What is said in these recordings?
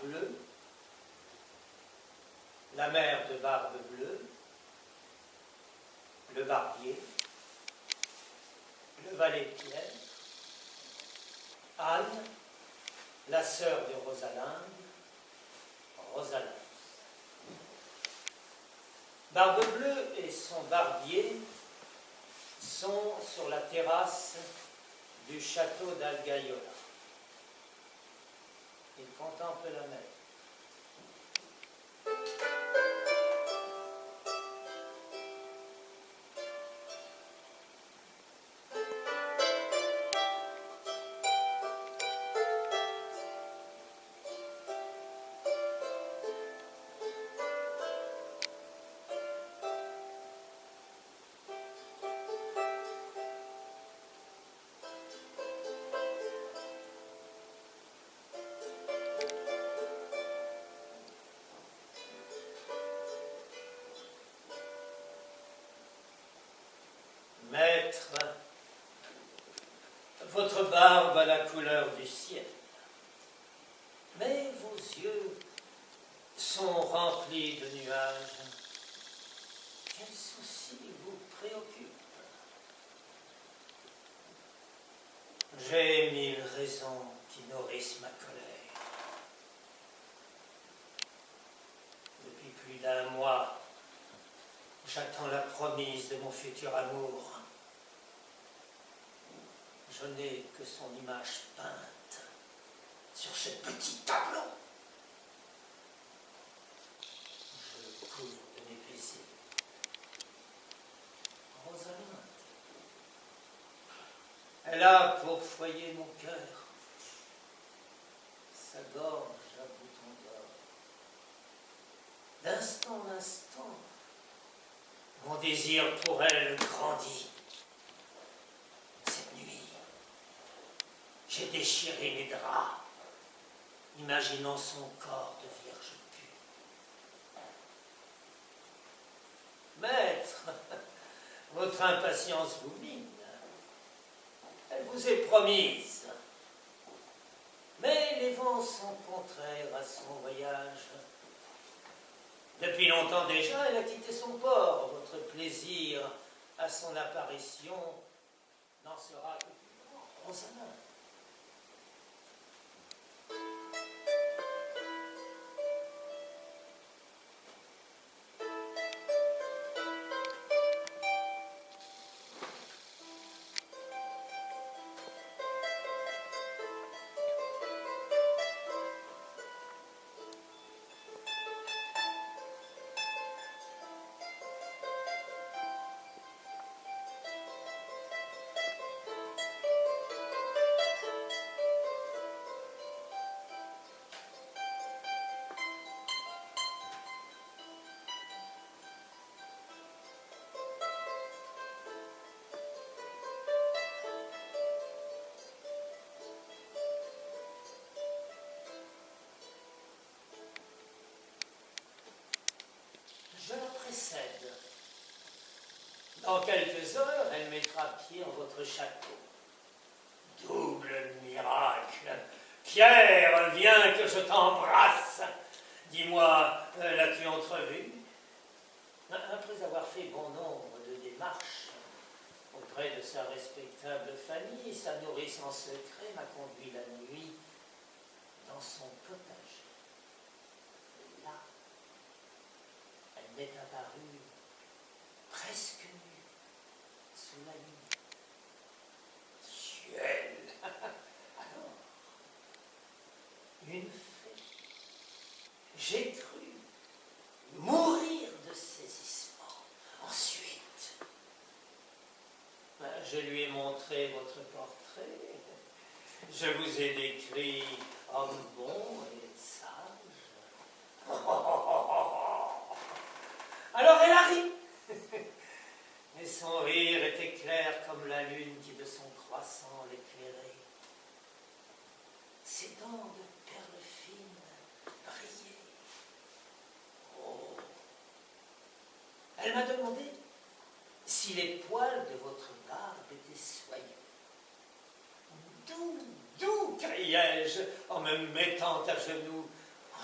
Bleue, la mère de Barbe Bleue, le barbier, le valet Pierre, Anne, la sœur de Rosalinde, Rosalinde. Barbe Bleue et son barbier sont sur la terrasse du château d'Algaiola. Ils contemplent la mer. Maître, votre barbe a la couleur du ciel, mais vos yeux sont remplis de nuages. Quel souci vous préoccupe? J'ai 1000 raisons qui nourrissent ma colère. Depuis plus d'1 mois, j'attends la promise de mon futur amour. Je n'ai que son image peinte sur ce petit tableau. Je cours de mes plaisirs. Rosalinde, elle a pour foyer mon cœur, sa gorge à boutons d'or. D'instant en instant, mon désir pour elle grandit. Cette nuit, j'ai déchiré mes draps, imaginant son corps de vierge pure. Maître, votre impatience vous mine. Elle vous est promise. Mais les vents sont contraires à son voyage. Depuis longtemps déjà, elle a quitté son port. Votre plaisir à son apparition n'en sera que plus grand. Rosalinde. Je la précède. Dans quelques heures, elle mettra pied en votre château. Double miracle. Pierre, viens que je t'embrasse. Dis-moi, l'as-tu entrevue? Après avoir fait bon nombre de démarches auprès de sa respectable famille, sa nourrice en secret m'a conduit la nuit dans son potager. Là, elle m'est apparue presque nue sous la lune. Ciel! Alors, une fée. J'ai cru mourir de saisissement. Ensuite, je lui ai montré votre portrait. Je vous ai décrit homme bon et sage. Alors elle a ri. Mais son rire était clair comme la lune qui de son croissant l'éclairait. Ses dents de perles fines brillaient. Oh. Elle m'a demandé si les poils de votre barbe étaient soyeux. D'où, criai-je en me mettant à genoux. Oh,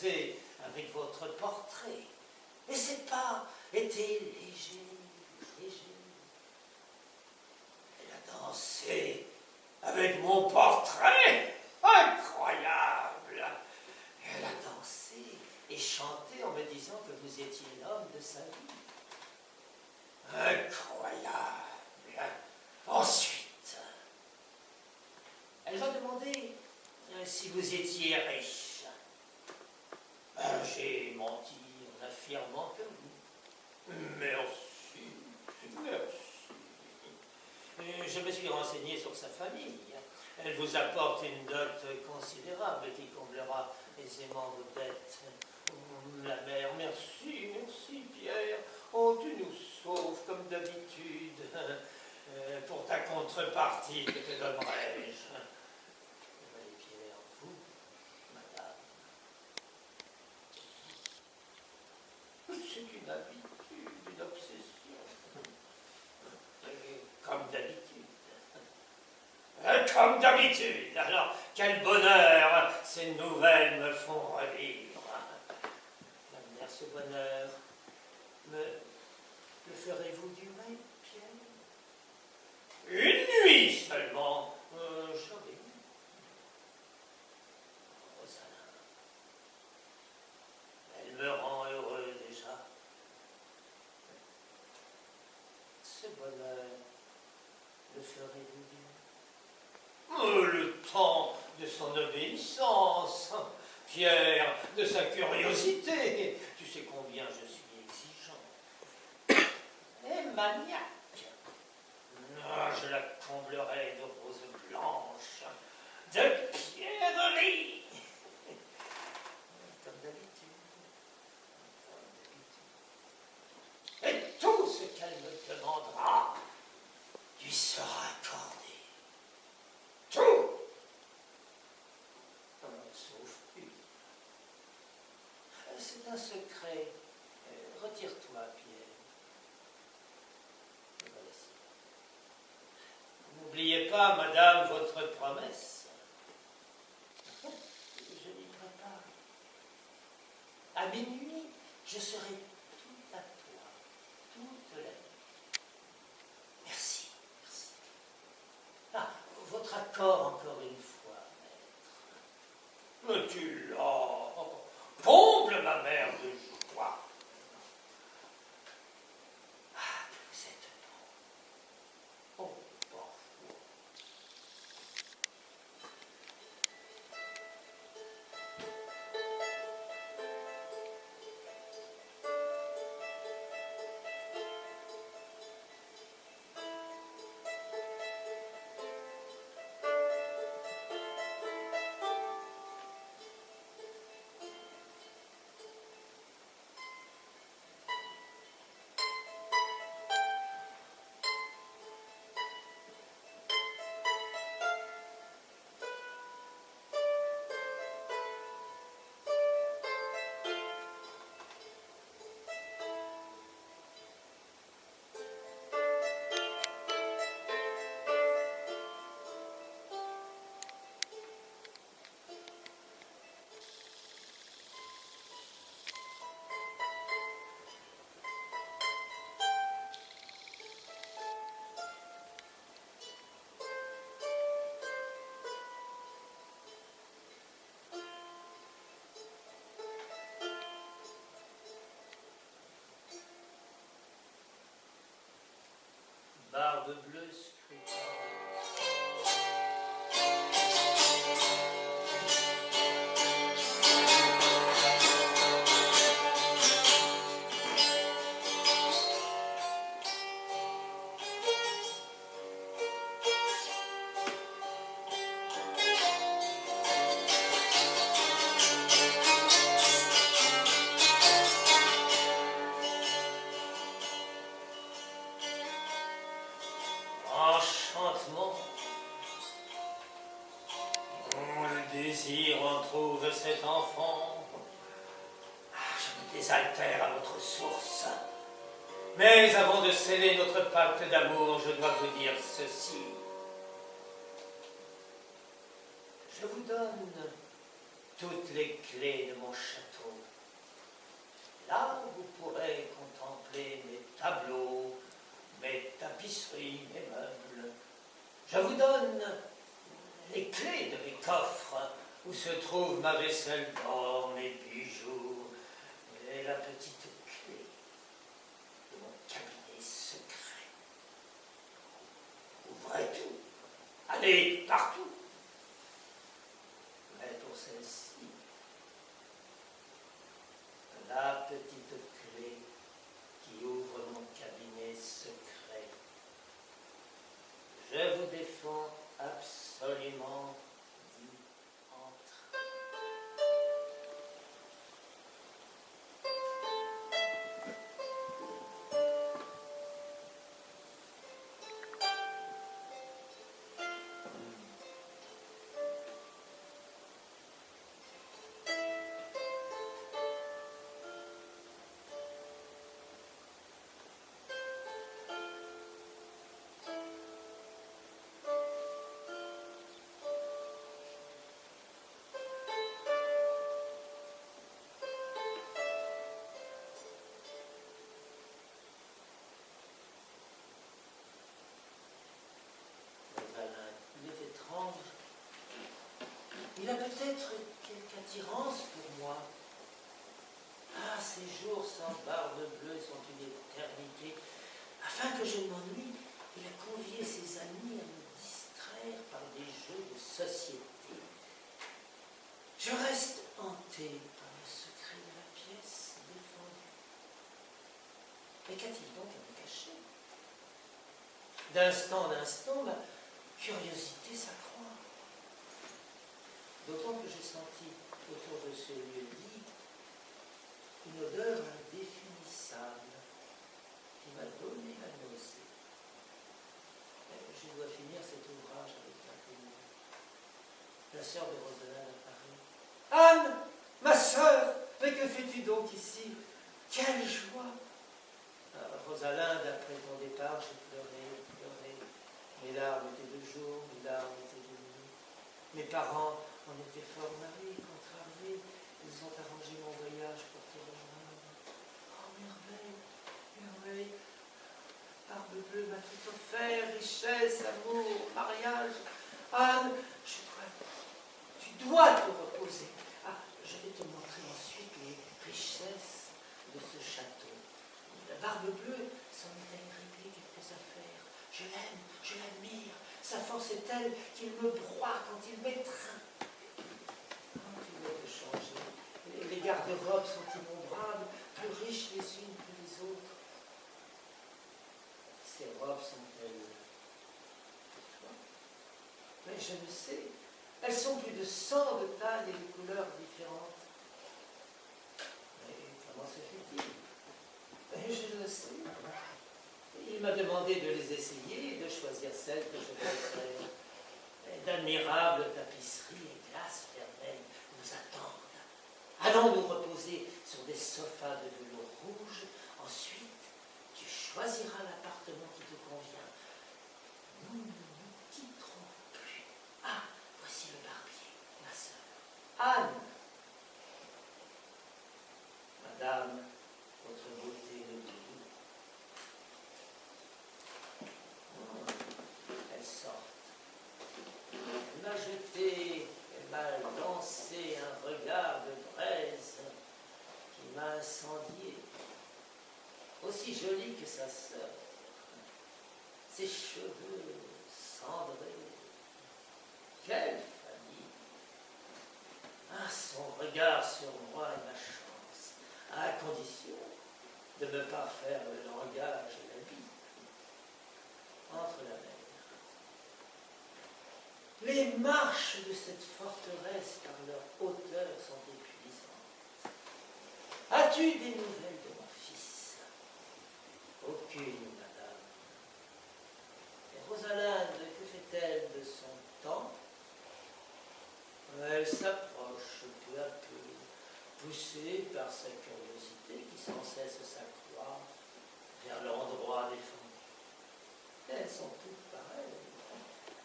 dansé avec votre portrait. Et ses pas étaient légers, légers. Elle a dansé avec mon portrait. Incroyable! Elle a dansé et chanté en me disant que vous étiez l'homme de sa vie. Incroyable! Ensuite, elle m'a demandé si vous étiez riche. J'ai menti en affirmant que oui. Merci, merci. Je me suis renseigné sur sa famille. Elle vous apporte une dot considérable qui comblera aisément vos dettes. La mère, merci, merci Pierre. Oh, tu nous sauves comme d'habitude. Pour ta contrepartie, que te donnerai-je? Pierre, vous, madame. C'est une habitude, une obsession. Comme d'habitude. Comme d'habitude. Alors, quel bonheur ces nouvelles me font revivre. Mère, ce bonheur, le ferez-vous durer, Pierre? Une nuit seulement. Joli. Rosalinde. Elle me rend heureux déjà. Ce bonheur, le ferez-vous durer? Le temps de son obéissance, Pierre, de sa curiosité. Tu sais combien je suis exigeant. Et maniaque. Je la comblerai de roses blanches, de pierreries. Comme d'habitude. Et tout ce qu'elle me demandera lui sera accordé. Tout. Sauf une. C'est un secret. Retire-toi, Pierre. Voici. N'oubliez pas, madame, votre promesse. Je n'y prépare. À minuit, je serai tout à toi, toute la nuit. Merci, merci. Ah, votre accord encore une fois, maître. Mais tu l'as. Comble ma mère de joie. Ah, vous êtes bon. Oh, parfois. Barbe bleue scrutante. Enchantement. Le désir en trouve cet enfant. Je me désaltère à votre source. Mais avant de sceller notre pacte d'amour, je dois vous dire ceci. Je vous donne toutes les clés de mon château. Là, vous pourrez contempler mes tableaux, mes tapisseries, mes meubles. Je vous donne les clés de mes coffres où se trouve ma vaisselle d'or, mes bijoux et la petite clé de mon cabinet secret. Ouvrez tout, allez partout. Mais pour celle-ci, la petite clé qui ouvre mon cabinet secret, je vous défends absolument d'y entrer. Il est étrange. Il a peut-être quelque attirance pour moi. Ah, ces jours sans barbe bleue sont une éternité. Afin que je ne m'ennuie, il a convié ses amis à me distraire par des jeux de société. Je reste hanté par le secret de la pièce défendue. Mais qu'a-t-il donc à me cacher? D'instant en instant, ma curiosité s'accroît. D'autant que j'ai senti autour de ce lieu-dit une odeur indéfinissable qui m'a donné la nausée. Je dois finir cet ouvrage avec l'inconnu. La sœur de Rosalinde apparaît. Anne, ma sœur, mais que fais-tu donc ici? Quelle joie! Rosalinde, après ton départ, j'ai pleuré. Mes larmes étaient de jour, mes larmes étaient de nuit. Mes parents en étaient fort mariés, contrariés. Ils ont arrangé mon voyage pour te rejoindre. Oh, merveille, barbe bleue m'a tout offert, richesse, amour, mariage. Anne, tu dois te reposer. Ah, je vais te montrer ensuite les richesses de ce château. La barbe bleue s'en est agrippée quelques affaires. Je l'aime, je l'admire. Sa force est telle qu'il me broie quand il m'étreint. Oh, tu dois te changer. Les garde-robes sont innombrables, plus riches les unes que les autres. Ces robes sont-elles pour toi? Mais je ne sais. Elles sont plus de 100 de tailles et de couleurs différentes. Mais comment se fait-il? Je le sais. Il m'a demandé de les essayer et de choisir celles que je préfère. D'admirables tapisseries et glaces vermeilles nous attendent. Allons nous reposer sur des sofas de velours rouge. Ensuite, tu choisiras l'appartement qui te convient. Nous ne nous quitterons plus. Ah, voici le barbier, ma sœur. Anne. Madame, votre beauté de tout. Elle sort. Elle m'a jeté, elle m'a lancé un regard de braise qui m'a incendié. Aussi jolie que sa sœur. Ses cheveux cendrés. Quelle famille! Ah, son regard sur moi est ma chance, à condition de me parfaire le langage et la vie. Entre la mer. Les marches de cette forteresse par leur hauteur sont épuisantes. As-tu des nouvelles de mon fils? Aucune, madame. Et Rosalinde, que fait-elle de son temps? Elle s'approche peu à peu, poussée par sa curiosité qui sans cesse s'accroît vers l'endroit défendu. Elles sont toutes pareilles,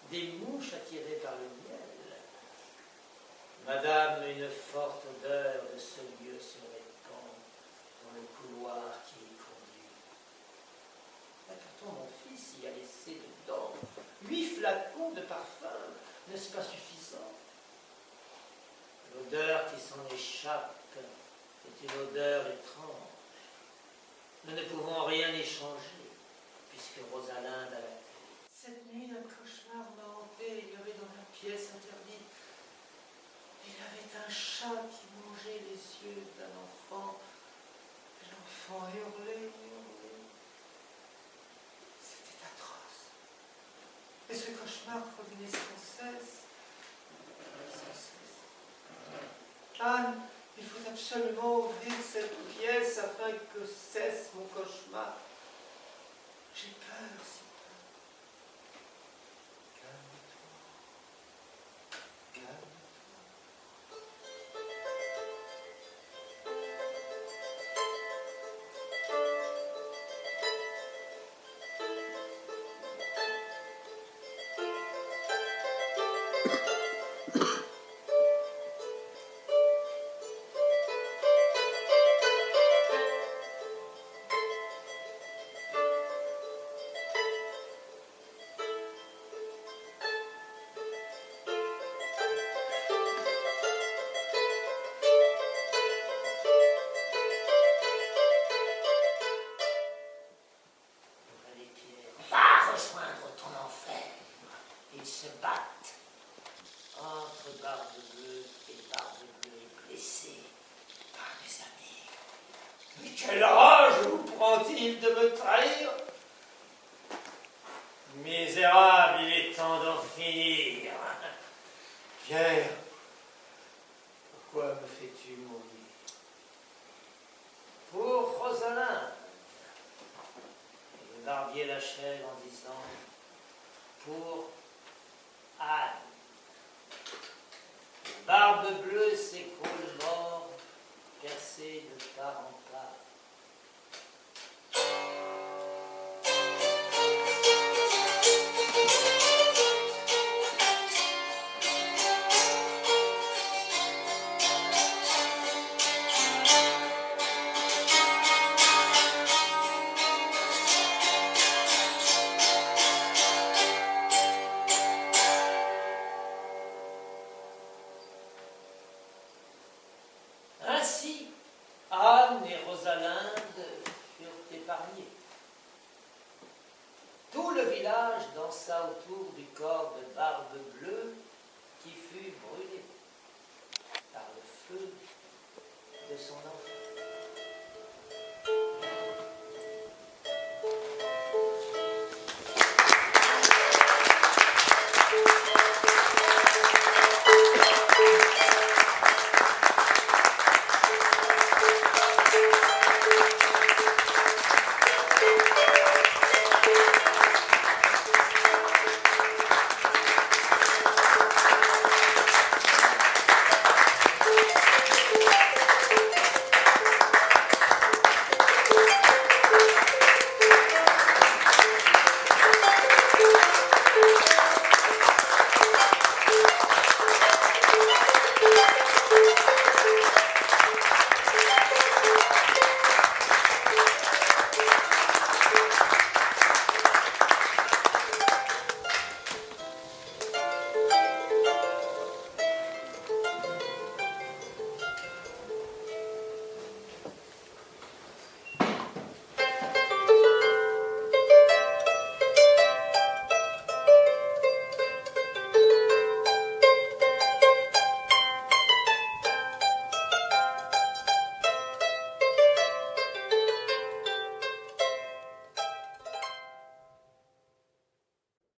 des mouches attirées par le miel. Madame, une forte odeur de ce lieu se répand dans le couloir qui y conduit. Mais pourtant, mon fils y a laissé dedans 8 flacons de parfum. N'est-ce pas suffisant? L'odeur qui s'en échappe est une odeur étrange. Nous ne pouvons rien échanger, puisque Rosalinde a la clé. Cette nuit, un cauchemar m'a hanté. Il y avait dans la pièce interdite. Il y avait un chat qui mangeait les yeux d'un enfant. L'enfant hurlait, hurlait. C'était atroce. Et ce cauchemar revenait sans cesse. Sans cesse. Anne, il faut absolument ouvrir cette pièce afin que cesse mon cauchemar. J'ai peur, si peur. Calme-toi. Calme-toi. Va rejoindre ton enfer. Ils se battent entre Barbe-Bleue et Barbe-Bleue blessés par mes amis. Mais quelle rage vous prend-il de me trahir? Misérable, il est temps d'en finir. Pierre, pourquoi me fais-tu mourir? Pour Rosalinde. Le barbier l'achève en disant pour Anne. Barbe-Bleue s'écroule mort, percé de part en part. Ainsi, Anne et Rosalinde furent épargnées. Tout le village dansa autour du corps de Barbe-Bleue